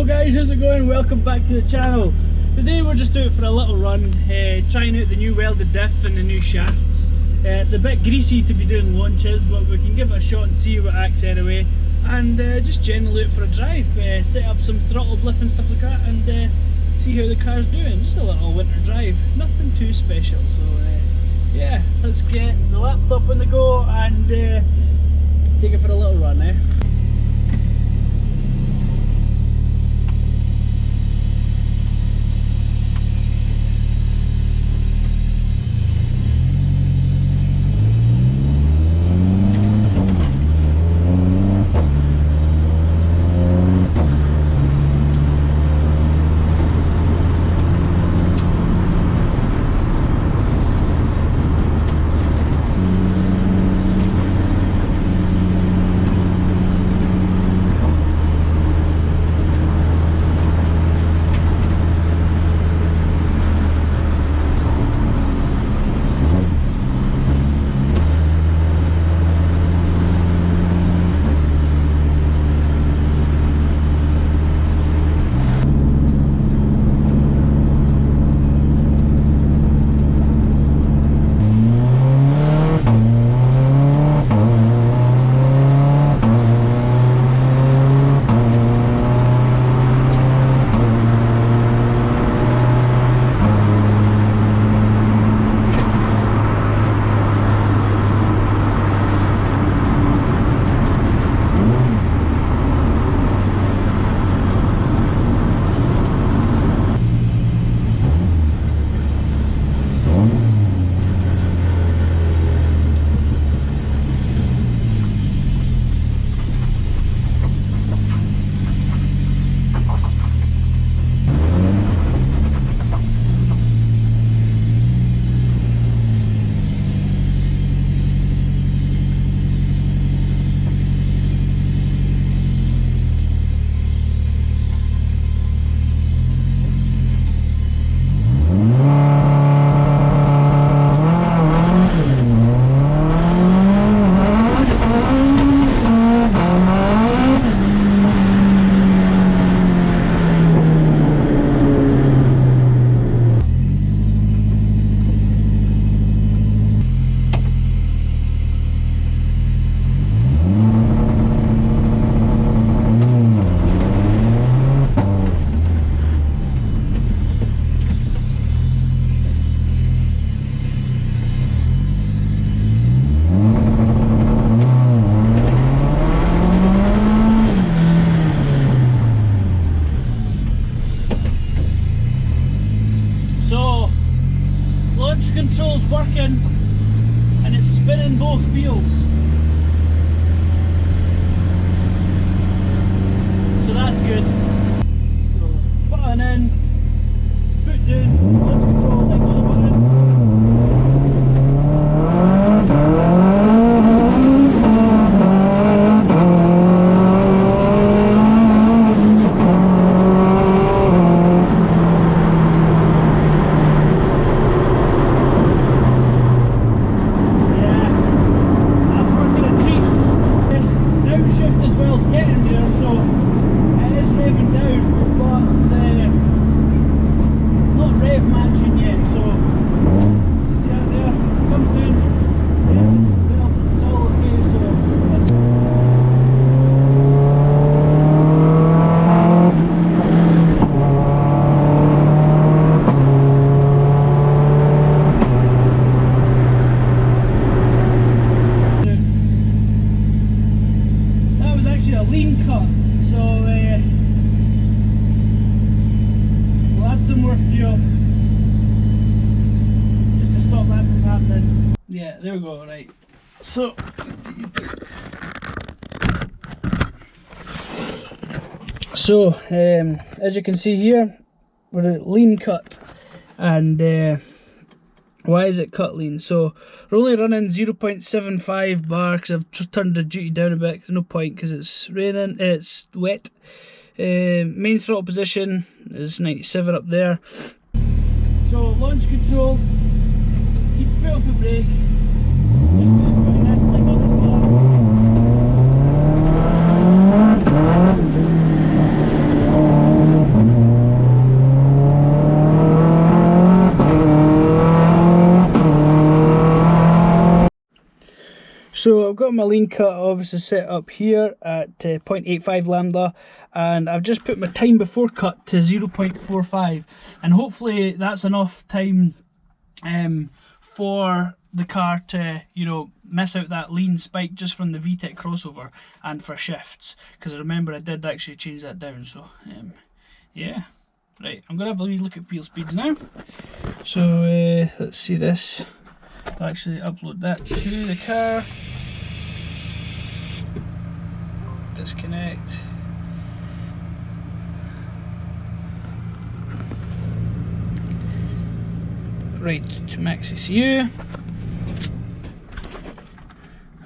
guys, how's it going? Welcome back to the channel. Today we're just out for a little run, trying out the new welded diff and the new shafts. It's a bit greasy to be doing launches, but we can give it a shot and see what acts anyway. And just generally out for a drive, set up some throttle blip and stuff like that, and see how the car's doing. Just a little winter drive, nothing too special. So yeah, let's get the laptop on the go and take it for a little run, So, launch control's working and it's spinning both wheels. So that's good. So, button in, foot down, launch control, leg on the button. Yeah, there we go, right. So, as you can see here, we're at lean cut. And why is it cut lean? So, we're only running 0.75 bar because I've turned the duty down a bit. There's no point because it's raining, it's wet. Main throttle position is 97 up there. So, launch control. Keep foot off the brake. Just wait for the next thing on the bar. 1 So I've got my lean cut obviously set up here at 0.85 lambda, and I've just put my time before cut to 0.45, and hopefully that's enough time for the car to, you know, miss out that lean spike just from the VTEC crossover and for shifts, because I remember I did actually change that down. So yeah, right, I'm gonna have a wee look at wheel speeds now. So let's see this. I'll actually upload that to the car. Disconnect. Right, to Maxxecu.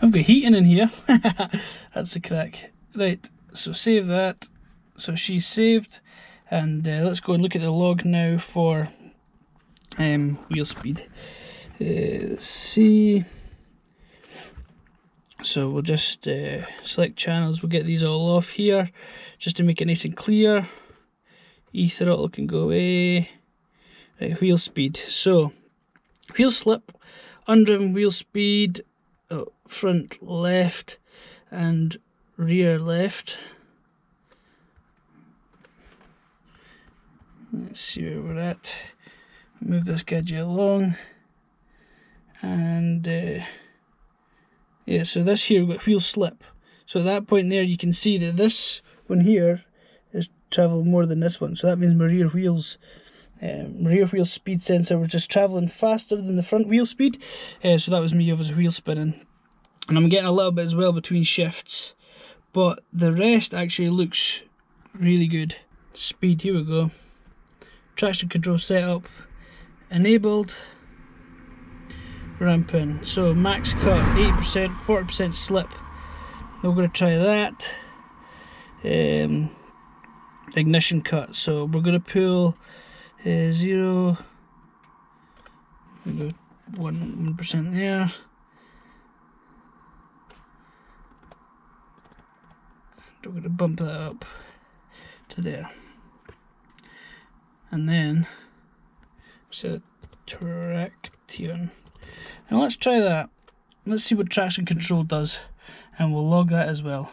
I've got heating in here. That's the crack. Right, so save that. So she's saved, and let's go and look at the log now for wheel speed. Let's see. So we'll just select channels. We'll get these all off here just to make it nice and clear. E-throttle can go away. Right, wheel speed. So wheel slip, undriven wheel speed, front left and rear left. Let's see where we're at. Move this gadget along, and yeah, so this here we've got wheel slip. So at that point there you can see that this one here is travelling more than this one, so that means my rear wheel speed sensor was just travelling faster than the front wheel speed. So that was me obviously wheel spinning, and I'm getting a little bit as well between shifts, but the rest actually looks really good. Speed, here we go. Traction control setup enabled. Ramp in. So max cut 80%, 40% slip. We're going to try that. Ignition cut. So we're going to pull 0. We go 1% there. And we're going to bump that up to there. And then set traction. Now let's try that. Let's see what traction control does, and we'll log that as well.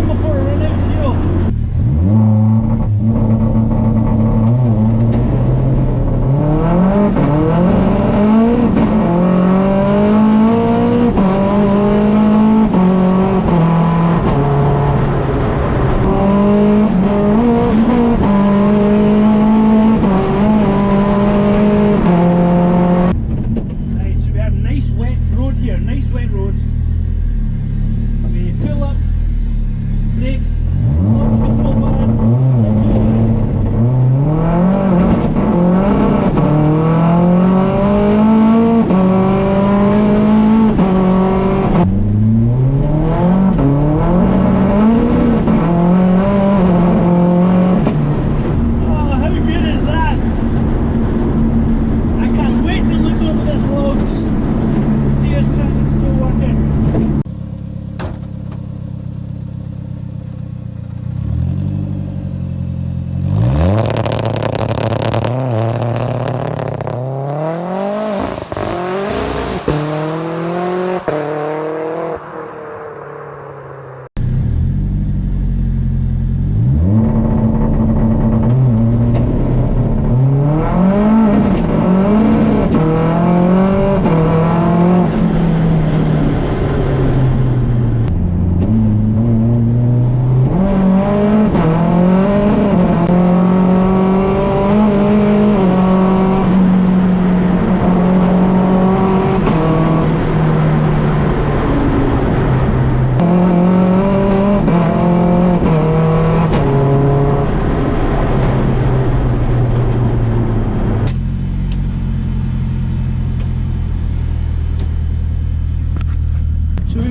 before I run out of fuel.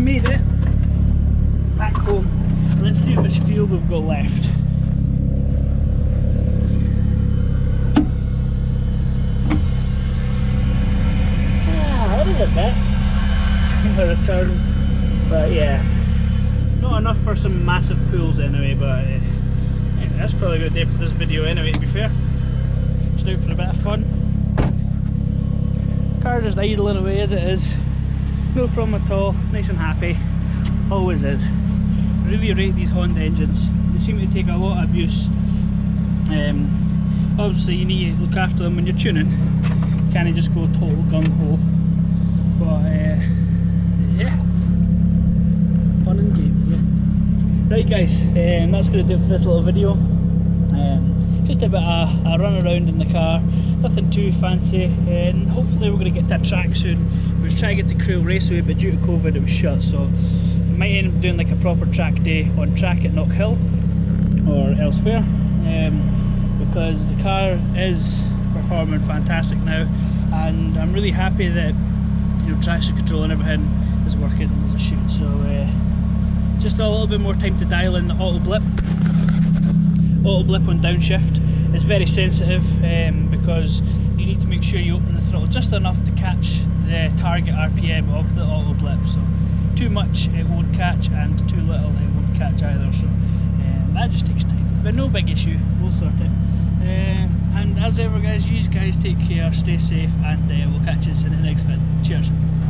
made it back home. Let's see how much fuel we've got left. That is a bit. For a turn, but yeah, not enough for some massive pools anyway. But that's probably a good day for this video anyway. To be fair, just out for a bit of fun. Car just idling away as it is, no problem at all. Nice and happy, always is. Really rate these Honda engines. They seem to take a lot of abuse. Obviously, you need to look after them when you're tuning. You can't just go total gung ho. But yeah, fun and games. Yeah. Right guys, that's going to do it for this little video. Just a bit of a run around in the car, nothing too fancy, and hopefully we're going to get to a track soon. We was trying to get to Cruel Raceway, but due to COVID it was shut, so we might end up doing like a proper track day on track at Knockhill or elsewhere, because the car is performing fantastic now, and I'm really happy that traction control and everything is working as it should. So just a little bit more time to dial in the auto blip. Auto blip on downshift is very sensitive because you need to make sure you open the throttle just enough to catch the target RPM of the auto blip. So too much it won't catch, and too little it won't catch either. So that just takes time, but no big issue, we'll sort it. And as ever guys, you guys take care, stay safe, and we'll catch you in the next vid. Cheers.